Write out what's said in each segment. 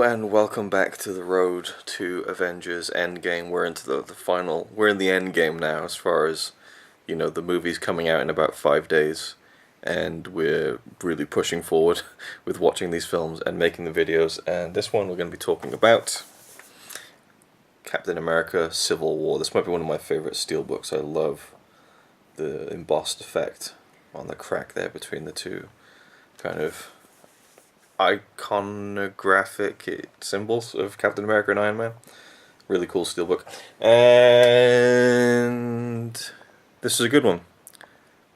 and welcome back to the road to Avengers Endgame. We're into the final. We're in the Endgame now, as far as the movie's coming out in about 5 days, and we're really pushing forward with watching these films and making the videos. And this one we're going to be talking about Captain America: Civil War. This might be one of my favorite steelbooks. I love the embossed effect on the crack there between the two kind of iconographic symbols of Captain America and Iron Man. Really cool steelbook. And this is a good one.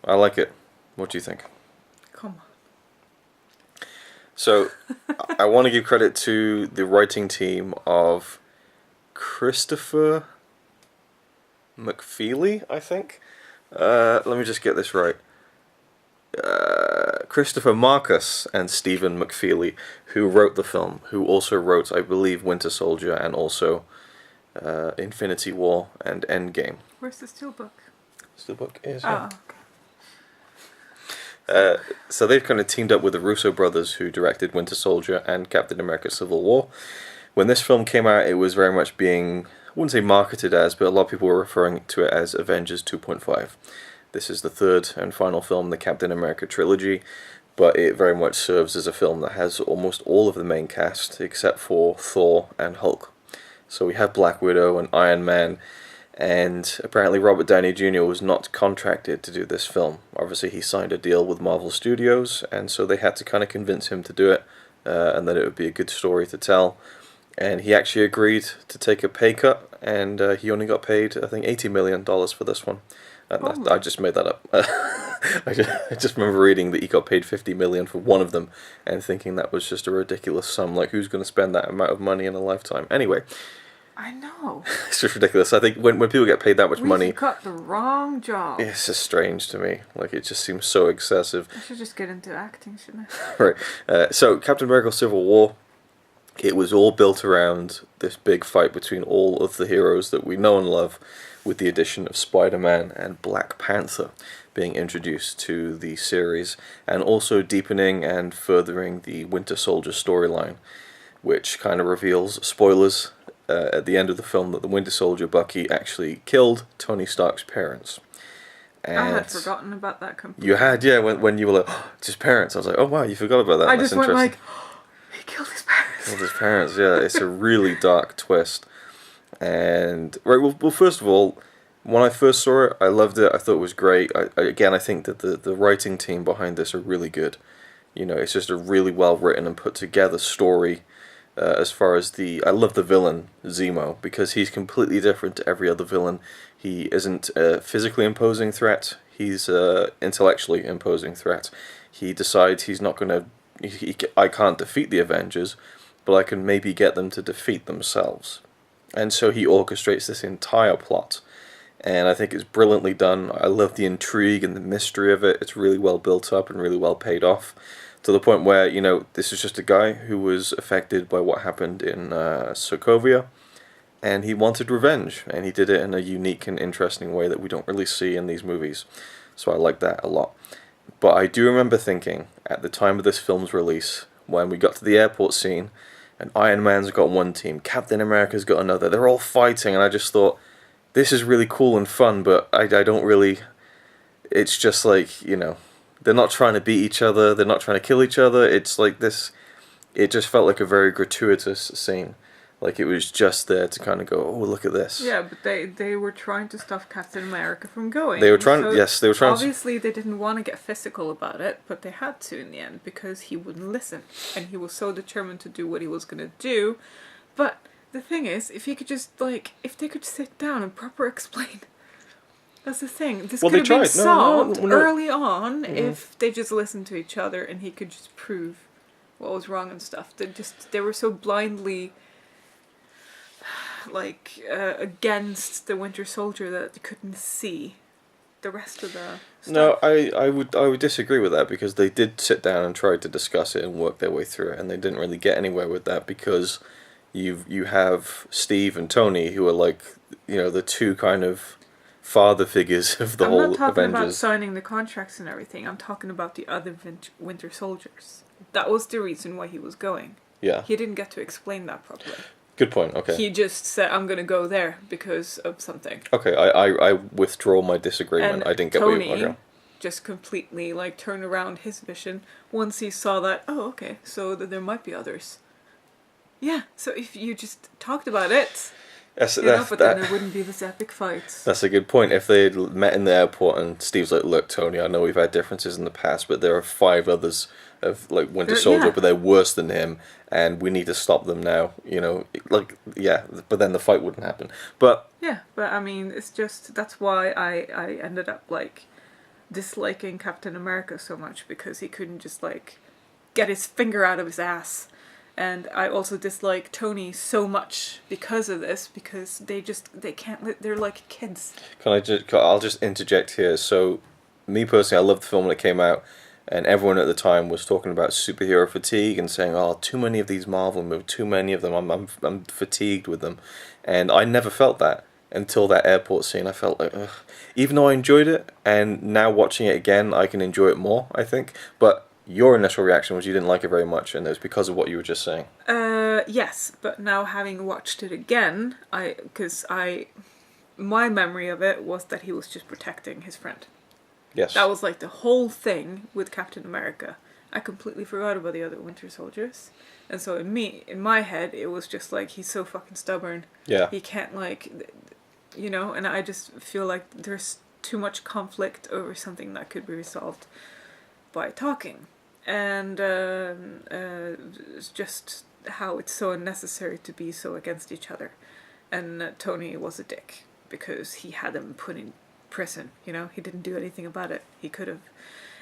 I like it. What do you think? Come on. So, I want to give credit to the writing team of Christopher McFeely, I think. Let me just get this right. Christopher Marcus and Stephen McFeely, who wrote the film, who also wrote, I believe, Winter Soldier and also Infinity War and Endgame. Where's the steelbook? Steelbook is here. So they've kind of teamed up with the Russo brothers, who directed Winter Soldier and Captain America: Civil War. When this film came out, it was very much being, I wouldn't say marketed as, but a lot of people were referring to it as Avengers 2.5. This is the third and final film in the Captain America trilogy, but it very much serves as a film that has almost all of the main cast except for Thor and Hulk. So we have Black Widow and Iron Man, and apparently Robert Downey Jr. was not contracted to do this film. Obviously he signed a deal with Marvel Studios, and so they had to kind of convince him to do it, and that it would be a good story to tell. And he actually agreed to take a pay cut, and he only got paid, I think, $80 million for this one. I just made that up. I just remember reading that he got paid $50 million for one of them, and thinking that was just a ridiculous sum. Like, who's going to spend that amount of money in a lifetime? Anyway. I know. It's just ridiculous. I think when people get paid that much money... We got the wrong job. It's just strange to me. Like, it just seems so excessive. I should just get into acting, shouldn't I? Right. So, Captain America: Civil War, it was all built around this big fight between all of the heroes that we know and love, with the addition of Spider-Man and Black Panther being introduced to the series, and also deepening and furthering the Winter Soldier storyline, which kind of reveals, spoilers, at the end of the film, that the Winter Soldier, Bucky, actually killed Tony Stark's parents. And I had forgotten about that completely. You had, yeah, when you were like, oh, it's his parents. I was like, oh wow, you forgot about that. I just went like, oh, he killed his parents. Killed his parents, yeah. It's a really dark twist. And, right, well, first of all, when I first saw it, I loved it. I thought it was great. I think that the writing team behind this are really good. It's just a really well written and put together story. As far as I love the villain, Zemo, because he's completely different to every other villain. He isn't a physically imposing threat. He's an intellectually imposing threat. He decides he's not going to... I can't defeat the Avengers, but I can maybe get them to defeat themselves. And so he orchestrates this entire plot. And I think it's brilliantly done. I love the intrigue and the mystery of it. It's really well built up and really well paid off. To the point where, this is just a guy who was affected by what happened in Sokovia. And he wanted revenge. And he did it in a unique and interesting way that we don't really see in these movies. So I like that a lot. But I do remember thinking, at the time of this film's release, when we got to the airport scene, and Iron Man's got one team, Captain America's got another, they're all fighting, and I just thought, this is really cool and fun, but I don't really... It's just like, they're not trying to beat each other, they're not trying to kill each other, it's like this... It just felt like a very gratuitous scene. Like it was just there to kind of go, oh, look at this. Yeah, but they were trying to stop Captain America from going. They were trying, yes, they were trying. Obviously, they didn't want to get physical about it, but they had to in the end because he wouldn't listen, and he was so determined to do what he was going to do. But the thing is, if he could just if they could sit down and proper explain. That's the thing. This could have been solved early on if they just listened to each other and he could just prove what was wrong and stuff. They were so blindly against the Winter Soldier that they couldn't see the rest of the stuff. No, I would disagree with that, because they did sit down and try to discuss it and work their way through it, and they didn't really get anywhere with that, because you have Steve and Tony, who are the two kind of father figures of the whole Avengers. I'm not talking about signing the contracts and everything. I'm talking about the other Winter Soldiers. That was the reason why he was going. Yeah. He didn't get to explain that properly. Good point. Okay. He just said, I'm going to go there because of something. Okay, I withdraw my disagreement. And I didn't get what you were Tony going. just completely like turned around his vision once he saw that, oh, okay, so that there might be others. Yeah, so if you just talked about it, but then there wouldn't be this epic fight. That's a good point. If they'd met in the airport and Steve's like, look, Tony, I know we've had differences in the past, but there are 5 others of like Winter Soldier, but they're worse than him, and we need to stop them now. But then the fight wouldn't happen. But yeah, but I mean, it's just that's why I ended up like disliking Captain America so much, because he couldn't just like get his finger out of his ass. And I also dislike Tony so much because of this, because they can't, they're like kids. I'll just interject here. So, me personally, I loved the film when it came out, and everyone at the time was talking about superhero fatigue and saying, oh, too many of these Marvel movies, too many of them, I'm fatigued with them. And I never felt that until that airport scene. I felt like, ugh. Even though I enjoyed it, and now watching it again, I can enjoy it more, I think. But your initial reaction was you didn't like it very much, and it was because of what you were just saying. Yes, but now having watched it again, my memory of it was that he was just protecting his friend. Yes. That was like the whole thing with Captain America. I completely forgot about the other Winter Soldiers. And so in my head, it was just like, he's so fucking stubborn. Yeah. He can't and I just feel like there's too much conflict over something that could be resolved by talking. And it's just how it's so unnecessary to be so against each other. And Tony was a dick because he had them put in prison. He didn't do anything about it. He could have.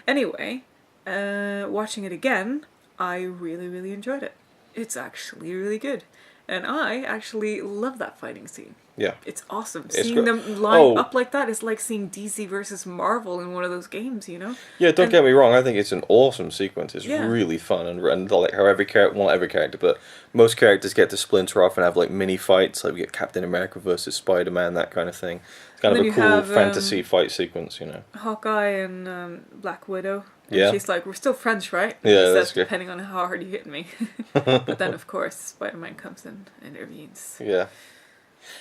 Anyway, watching it again, I really, really enjoyed it. It's actually really good. And I actually love that fighting scene. Yeah. It's awesome. Seeing them line up like that is like seeing DC versus Marvel in one of those games, Yeah, don't get me wrong. I think it's an awesome sequence. It's really fun, and like how every character, well, not every character, but most characters get to splinter off and have like mini fights. Like we get Captain America versus Spider-Man, that kind of thing. It's kind of a cool fantasy fight sequence, Hawkeye and Black Widow. And yeah. she's like, we're still friends, right? Yeah, that's good. Depending on how hard you hit me. But then, of course, Spider-Man comes in and intervenes. Yeah.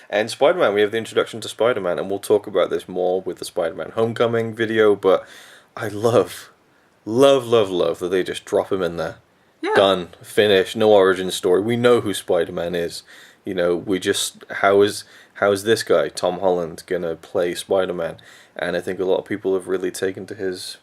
And Spider-Man, we have the introduction to Spider-Man, and we'll talk about this more with the Spider-Man Homecoming video, but I love that they just drop him in there. Yeah. Done. Finish. No origin story. We know who Spider-Man is. We just... How is this guy, Tom Holland, gonna play Spider-Man? And I think a lot of people have really taken to his...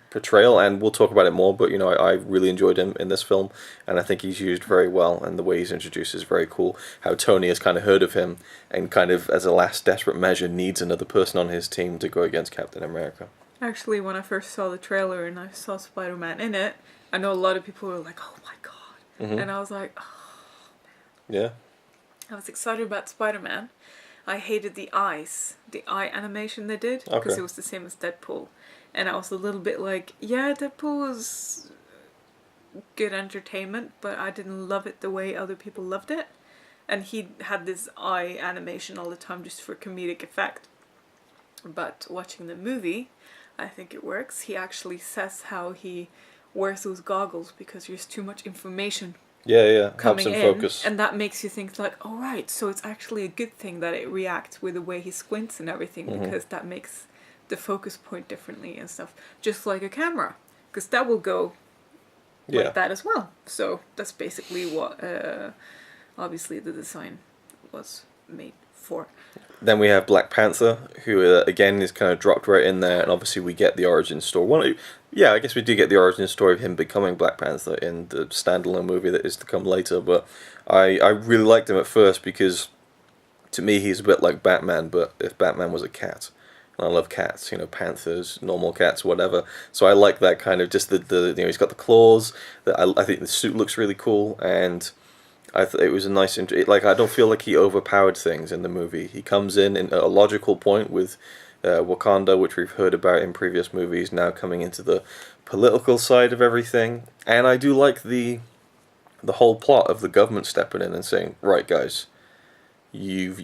portrayal, and we'll talk about it more, but I really enjoyed him in this film, and I think he's used very well, and the way he's introduced is very cool. How Tony has kind of heard of him, and kind of as a last desperate measure needs another person on his team to go against Captain America. Actually, when I first saw the trailer and I saw Spider-Man in it, I know a lot of people were like, oh my god, and I was like, oh man. Yeah. I was excited about Spider-Man. I hated the eye animation they did, because it was the same as Deadpool. And I was a little bit like, yeah, Deadpool was good entertainment, but I didn't love it the way other people loved it. And he had this eye animation all the time just for comedic effect. But watching the movie, I think it works. He actually says how he wears those goggles because there's too much information helps him focus. And that makes you think like, oh right, so it's actually a good thing that it reacts with the way he squints and everything, because that makes the focus point differently and stuff, just like a camera, because that will go like that as well. So that's basically what obviously the design was made for. Then we have Black Panther, who again is kind of dropped right in there, and obviously we get the origin story. I guess we do get the origin story of him becoming Black Panther in the standalone movie that is to come later, but I really liked him at first because to me he's a bit like Batman, but if Batman was a cat. I love cats, panthers, normal cats, whatever. So I like that kind of just the he's got the claws. I think the suit looks really cool, and I thought it was a nice. I don't feel like he overpowered things in the movie. He comes in a logical point with Wakanda, which we've heard about in previous movies, now coming into the political side of everything, and I do like the whole plot of the government stepping in and saying, right guys, you've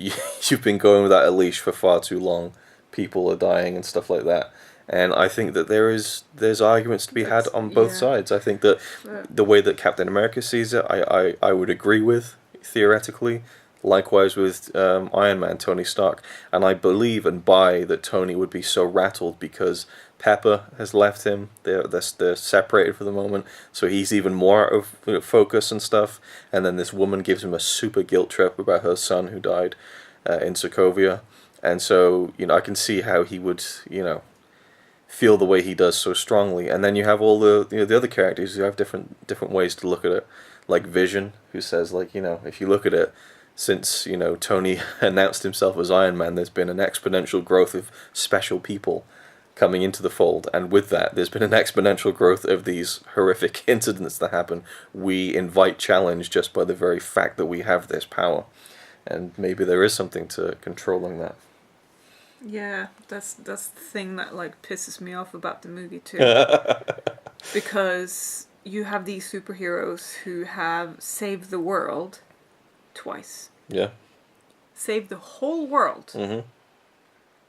been going without a leash for far too long. People are dying and stuff like that, And I think that there's arguments to be had That's, on both yeah. sides. I think that the way that Captain America sees it, I would agree with, theoretically. Likewise with Iron Man, Tony Stark. And I believe and buy that Tony would be so rattled because Pepper has left him. They're separated for the moment, so he's even more out of focus and stuff. And then this woman gives him a super guilt trip about her son who died in Sokovia. And so, I can see how he would, feel the way he does so strongly. And then you have all the other characters who have different ways to look at it, like Vision, who says, like, if you look at it, since Tony announced himself as Iron Man, there's been an exponential growth of special people coming into the fold, and with that there's been an exponential growth of these horrific incidents that happen. We invite challenge just by the very fact that we have this power, and maybe there is something to controlling that. Yeah, that's the thing that like pisses me off about the movie too. Because you have these superheroes who have saved the world twice. Yeah. Saved the whole world. Mm-hmm.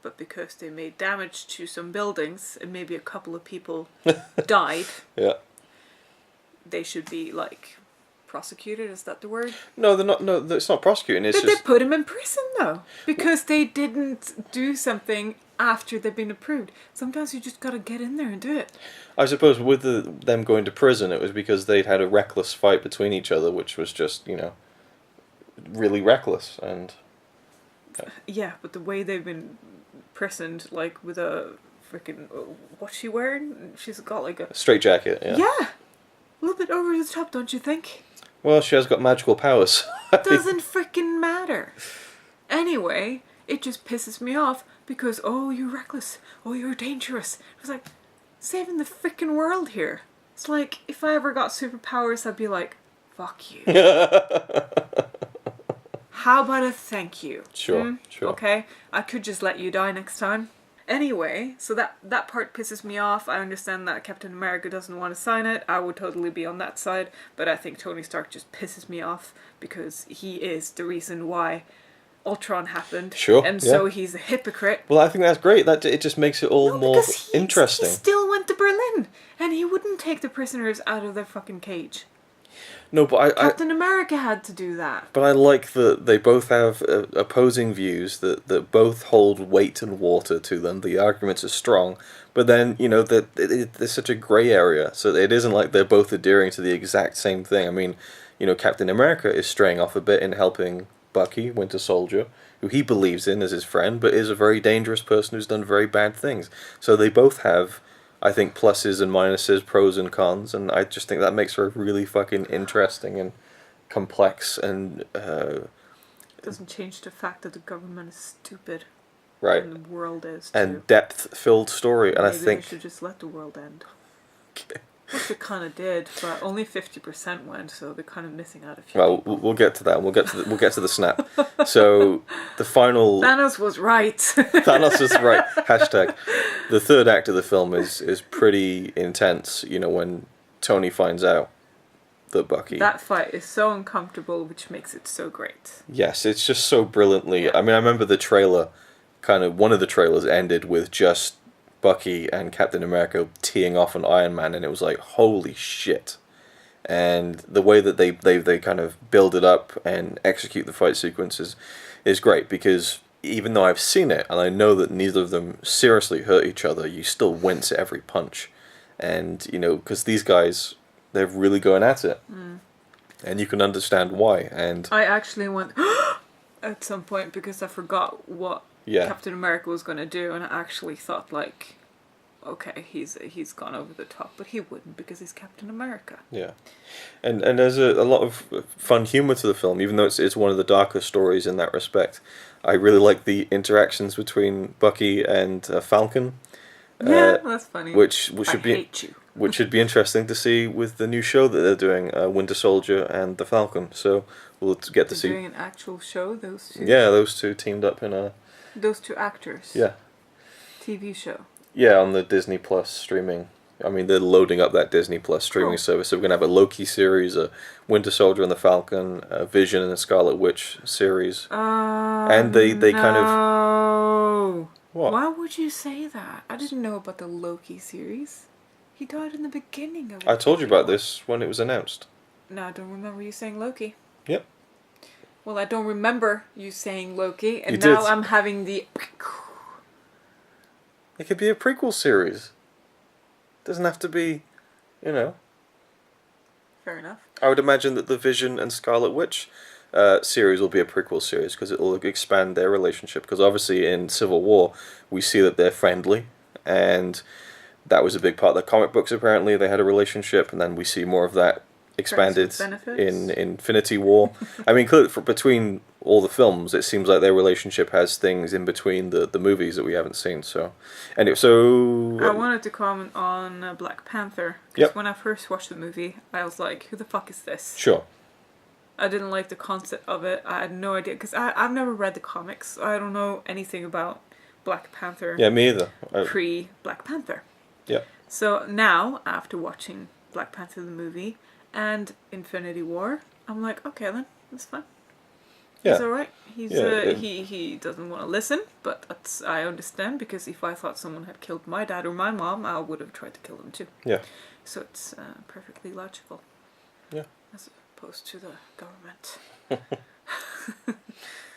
But because they made damage to some buildings and maybe a couple of people died, Yeah. they should be like prosecuted. Is that the word? No, they're not. No, it's not prosecuting. It's But just they put him in prison though because they didn't do something after they've been approved. Sometimes you just gotta get in there and do it. I suppose with them going to prison, it was because they'd had a reckless fight between each other, which was just really reckless. And yeah, but the way they've been prisoned, like with a freaking what's she wearing? She's got like a straight jacket. Yeah. Yeah, a little bit over the top, don't you think? Well, she has got magical powers. Doesn't freaking matter. Anyway, it just pisses me off because you're reckless, you're dangerous. It was like saving the freaking world here. It's like if I ever got superpowers, I'd be like, fuck you. How about a thank you? Sure. Okay, I could just let you die next time. Anyway, so that part pisses me off. I understand that Captain America doesn't want to sign it. I would totally be on that side, but I think Tony Stark just pisses me off because he is the reason why Ultron happened. Sure. And so he's a hypocrite. Well, I think that's great. That it just makes it all more interesting. He still went to Berlin, and he wouldn't take the prisoners out of their fucking cage. No, but Captain America had to do that. But I like that they both have opposing views that both hold weight and water to them. The arguments are strong, but then there's such a grey area, so it isn't like they're both adhering to the exact same thing. I mean, Captain America is straying off a bit in helping Bucky, Winter Soldier, who he believes in as his friend, but is a very dangerous person who's done very bad things. So they both have, I think, pluses and minuses, pros and cons, and I just think that makes her really fucking interesting and complex and... It doesn't change the fact that the government is stupid. Right. And the world is, too. And depth-filled story, and maybe I think... they should just let the world end. Which it kind of did, but only 50% went, so they're kind of missing out a few. Well, we'll get to that. We'll get to the snap. So the final. Thanos was right. Thanos was right. Hashtag. The third act of the film is pretty intense. When Tony finds out that Bucky. That fight is so uncomfortable, which makes it so great. Yes, it's just so brilliantly. Yeah. I mean, I remember the trailer. One of the trailers ended with just Bucky and Captain America teeing off on Iron Man, and it was like, holy shit. And the way that they kind of build it up and execute the fight sequences is great, because even though I've seen it and I know that neither of them seriously hurt each other, you still wince at every punch. And because these guys, they're really going at it. And you can understand why. And I actually went at some point because I forgot what Captain America was going to do, and I actually thought, like, okay, he's gone over the top, but he wouldn't because he's Captain America. Yeah, and there's a lot of fun humor to the film, even though it's one of the darker stories in that respect. I really like the interactions between Bucky and Falcon. Yeah, that's funny. Which should be interesting to see with the new show that they're doing, Winter Soldier and the Falcon. So we'll get to see. Doing an actual show, those two. Yeah, those two teamed up in a. Those two actors. Yeah. TV show. Yeah, on the Disney Plus streaming. I mean, they're loading up that Disney Plus streaming service. So we're going to have a Loki series, a Winter Soldier and the Falcon, a Vision and the Scarlet Witch series. And they kind of... What? Why would you say that? I didn't know about the Loki series. He died in the beginning of it. I told you about this when it was announced. No, I don't remember you saying Loki. Yep. Well, I don't remember you saying Loki, and You now did. I'm having the... It could be a prequel series. Doesn't have to be, you know. Fair enough. I would imagine that the Vision and Scarlet Witch series will be a prequel series because it will expand their relationship. Because obviously in Civil War we see that they're friendly, and that was a big part of the comic books. Apparently they had a relationship, and then we see more of that expanded in Infinity War. I mean, between all the films, it seems like their relationship has things in between the movies that we haven't seen. So, anyway, I wanted to comment on Black Panther, because when I first watched the movie, I was like, who the fuck is this? Sure. I didn't like the concept of it. I had no idea, because I've never read the comics. I don't know anything about Black Panther. Yeah, me either. Pre-Black Panther. Yeah. So now, after watching Black Panther the movie and Infinity War, I'm like, okay then, that's fine. Yeah. He's alright. He doesn't want to listen, but I understand, because if I thought someone had killed my dad or my mom, I would have tried to kill them too. Yeah. So it's perfectly logical. Yeah. As opposed to the government.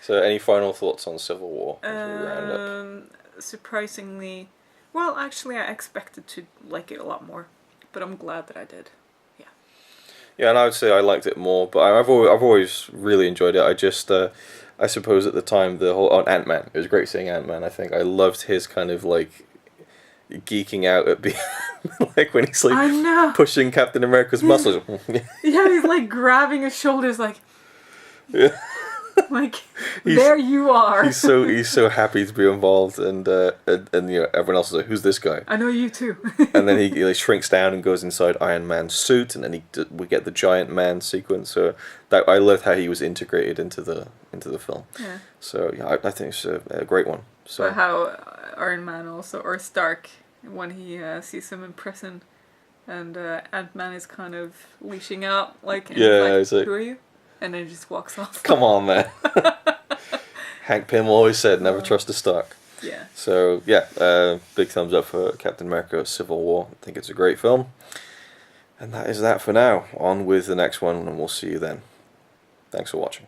So, any final thoughts on Civil War as we round up? Surprisingly, well, actually, I expected to like it a lot more, but I'm glad that I did. Yeah. Yeah, and I would say I liked it more, but I've always really enjoyed it. I just, I suppose at the time, the whole Ant-Man. It was great seeing Ant-Man. I think I loved his kind of like geeking out at being like when he's like pushing Captain America's muscles. Yeah, he's like grabbing his shoulders, like. Yeah. Like, there you are. He's so happy to be involved, and you know, everyone else is like, who's this guy? I know you too. And then he shrinks down and goes inside Iron Man's suit, and then we get the Giant Man sequence. So that I loved how he was integrated into the film. Yeah. So yeah, I think it's a great one. So but how Iron Man also, or Stark, when he sees him in prison, and Ant-Man is kind of leashing out, like, yeah, like, who are you? And then he just walks off. Come on, man. Hank Pym always said, never trust a Stark. Yeah. So, yeah, big thumbs up for Captain America Civil War. I think it's a great film. And that is that for now. On with the next one, and we'll see you then. Thanks for watching.